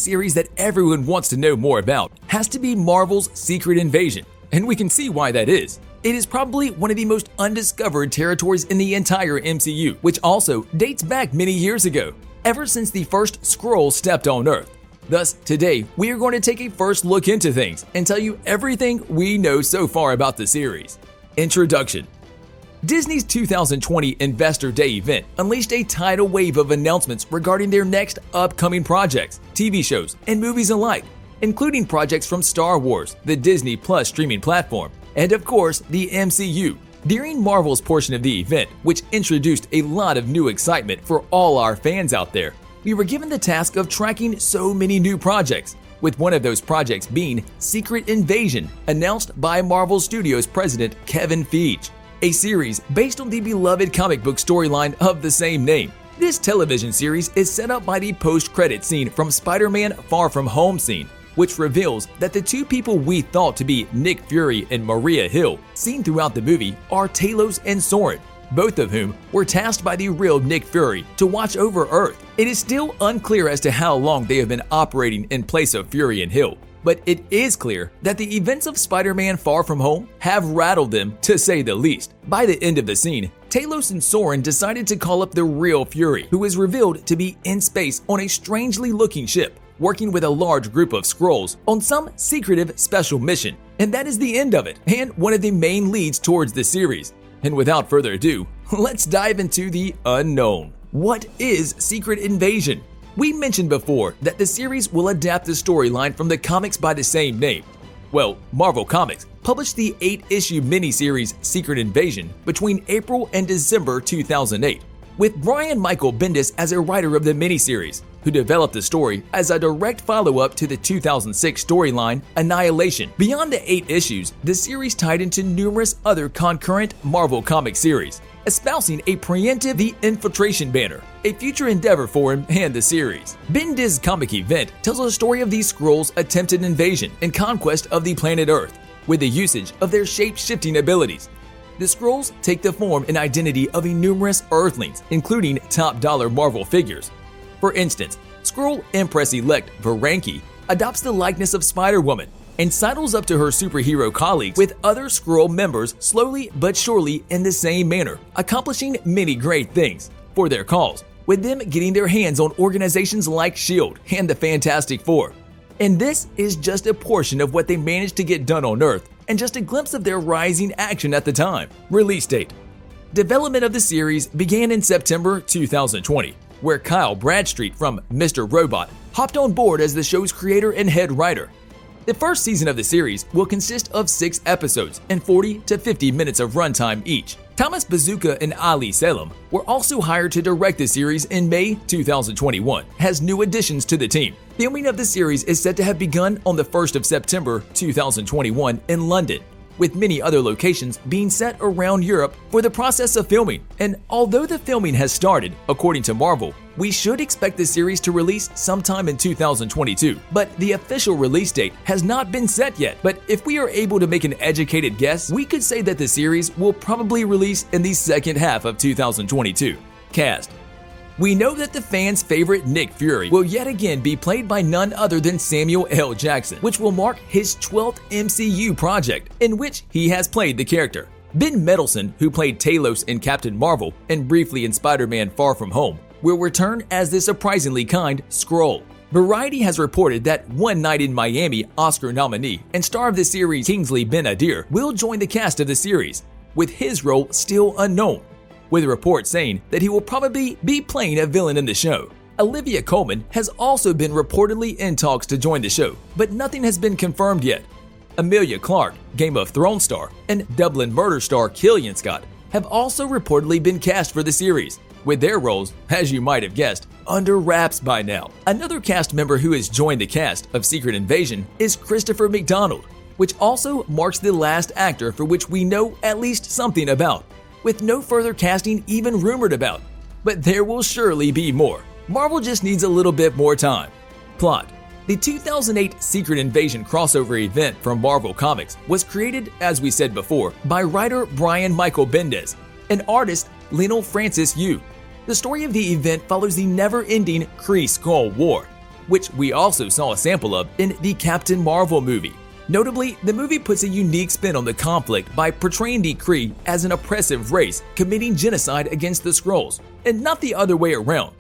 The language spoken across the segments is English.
series that everyone wants to know more about has to be Marvel's Secret Invasion, and we can see why that is. It is probably one of the most undiscovered territories in the entire MCU, which also dates back many years ago, ever since the first Skrull stepped on Earth. Thus, today, we are going to take a first look into things and tell you everything we know so far about the series. Introduction. Disney's 2020 Investor Day event unleashed a tidal wave of announcements regarding their next upcoming projects, TV shows, and movies alike, including projects from Star Wars, the Disney Plus streaming platform, and of course, the MCU. During Marvel's portion of the event, which introduced a lot of new excitement for all our fans out there, we were given the task of tracking so many new projects, with one of those projects being Secret Invasion, announced by Marvel Studios president Kevin Feige, a series based on the beloved comic book storyline of the same name. This television series is set up by the post-credit scene from Spider-Man Far From Home scene, which reveals that the two people we thought to be Nick Fury and Maria Hill, seen throughout the movie, are Talos and Soren, both of whom were tasked by the real Nick Fury to watch over Earth. It is still unclear as to how long they have been operating in place of Fury and Hill, but it is clear that the events of Spider-Man Far From Home have rattled them, to say the least. By the end of the scene, Talos and Soren decided to call up the real Fury, who is revealed to be in space on a strangely looking ship, working with a large group of Skrulls on some secretive special mission. And that is the end of it, and one of the main leads towards the series. And without further ado, let's dive into the unknown. What is Secret Invasion? We mentioned before that the series will adapt the storyline from the comics by the same name. Well, Marvel Comics published the 8-issue miniseries Secret Invasion between April and December 2008, with Brian Michael Bendis as a writer of the miniseries, who developed the story as a direct follow-up to the 2006 storyline Annihilation. Beyond the 8 issues, the series tied into numerous other concurrent Marvel comic series, espousing a preemptive The Infiltration banner, a future endeavor for him and the series. Bendis' comic event tells a story of these Skrulls' attempted invasion and conquest of the planet Earth, with the usage of their shape-shifting abilities. The Skrulls take the form and identity of numerous Earthlings, including top-dollar Marvel figures. For instance, Skrull Empress-elect Varanki adopts the likeness of Spider-Woman and sidles up to her superhero colleagues with other Skrull members slowly but surely in the same manner, accomplishing many great things for their cause, with them getting their hands on organizations like S.H.I.E.L.D. and the Fantastic Four. And this is just a portion of what they managed to get done on Earth, and just a glimpse of their rising action at the time. Release date. Development of the series began in September 2020, where Kyle Bradstreet from Mr. Robot hopped on board as the show's creator and head writer. The first season of the series will consist of 6 episodes and 40 to 50 minutes of runtime each. Thomas Bazooka and Ali Salem were also hired to direct the series in May 2021 as new additions to the team. Filming of the series is set to have begun on the 1st of September 2021 in London, with many other locations being set around Europe for the process of filming. And although the filming has started, according to Marvel, we should expect the series to release sometime in 2022, but the official release date has not been set yet. But if we are able to make an educated guess, we could say that the series will probably release in the second half of 2022. Cast. We know that the fans' favorite Nick Fury will yet again be played by none other than Samuel L. Jackson, which will mark his 12th MCU project in which he has played the character. Ben Mendelsohn, who played Talos in Captain Marvel and briefly in Spider-Man Far From Home, will return as the surprisingly kind Skrull. Variety has reported that One Night in Miami Oscar nominee and star of the series Kingsley Ben-Adir will join the cast of the series, with his role still unknown, with reports saying that he will probably be playing a villain in the show. Olivia Colman has also been reportedly in talks to join the show, but nothing has been confirmed yet. Emilia Clarke, Game of Thrones star, and Dublin Murder star Killian Scott have also reportedly been cast for the series, with their roles, as you might have guessed, under wraps by now. Another cast member who has joined the cast of Secret Invasion is Christopher McDonald, which also marks the last actor for which we know at least something about, with no further casting even rumored about. But there will surely be more. Marvel just needs a little bit more time. Plot. The 2008 Secret Invasion crossover event from Marvel Comics was created, as we said before, by writer Brian Michael Bendis and artist Lionel Francis Yu. The story of the event follows the never-ending Kree-Skrull War, which we also saw a sample of in the Captain Marvel movie. Notably, the movie puts a unique spin on the conflict by portraying the Kree as an oppressive race committing genocide against the Skrulls, and not the other way around.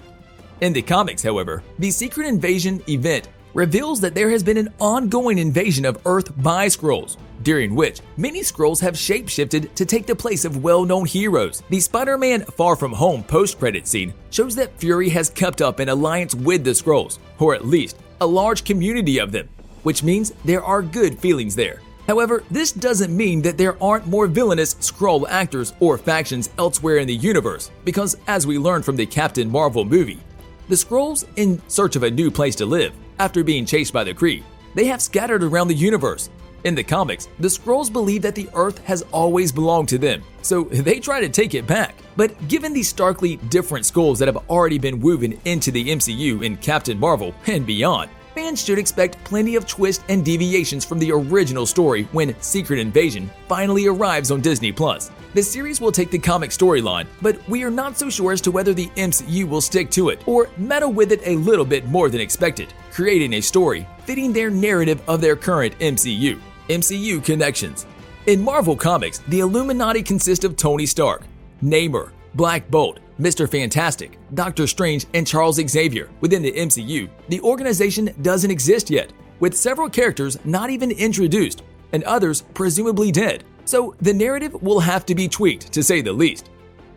In the comics, however, the Secret Invasion event reveals that there has been an ongoing invasion of Earth by Skrulls, during which many Skrulls have shapeshifted to take the place of well-known heroes. The Spider-Man Far From Home post-credit scene shows that Fury has kept up an alliance with the Skrulls, or at least a large community of them, which means there are good feelings there. However, this doesn't mean that there aren't more villainous Skrull actors or factions elsewhere in the universe, because as we learned from the Captain Marvel movie, the Skrulls, in search of a new place to live after being chased by the Kree, they have scattered around the universe. In the comics, the Skrulls believe that the Earth has always belonged to them, so they try to take it back. But given the starkly different Skrulls that have already been woven into the MCU in Captain Marvel and beyond, fans should expect plenty of twists and deviations from the original story when Secret Invasion finally arrives on Disney+. The series will take the comic storyline, but we are not so sure as to whether the MCU will stick to it or meddle with it a little bit more than expected, creating a story fitting their narrative of their current MCU. MCU connections. In Marvel Comics, the Illuminati consist of Tony Stark, Namor, Black Bolt, Mr. Fantastic, Doctor Strange, and Charles Xavier. Within the MCU, the organization doesn't exist yet, with several characters not even introduced, and others presumably dead. So the narrative will have to be tweaked, to say the least.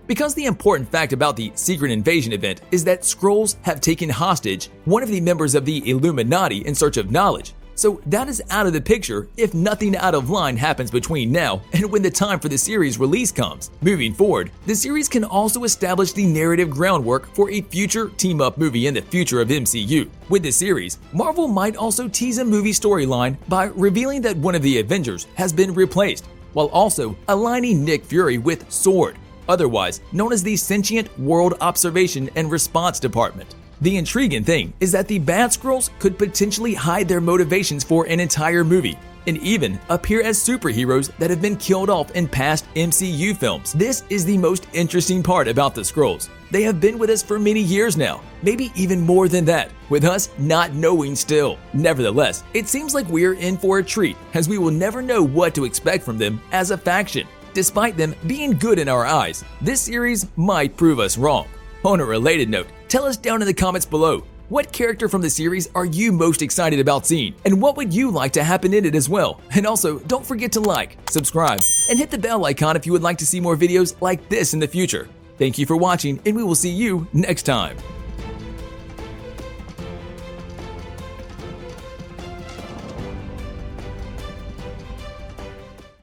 Because the important fact about the Secret Invasion event is that Skrulls have taken hostage one of the members of the Illuminati in search of knowledge. So that is out of the picture if nothing out of line happens between now and when the time for the series release comes. Moving forward, the series can also establish the narrative groundwork for a future team-up movie in the future of MCU. With the series, Marvel might also tease a movie storyline by revealing that one of the Avengers has been replaced, while also aligning Nick Fury with S.W.O.R.D., otherwise known as the Sentient World Observation and Response Department. The intriguing thing is that the Bad Skrulls could potentially hide their motivations for an entire movie, and even appear as superheroes that have been killed off in past MCU films. This is the most interesting part about the Skrulls. They have been with us for many years now, maybe even more than that, with us not knowing still. Nevertheless, it seems like we're in for a treat, as we will never know what to expect from them as a faction. Despite them being good in our eyes, this series might prove us wrong. On a related note, tell us down in the comments below, what character from the series are you most excited about seeing, and what would you like to happen in it as well? And also, don't forget to like, subscribe, and hit the bell icon if you would like to see more videos like this in the future. Thank you for watching, and we will see you next time.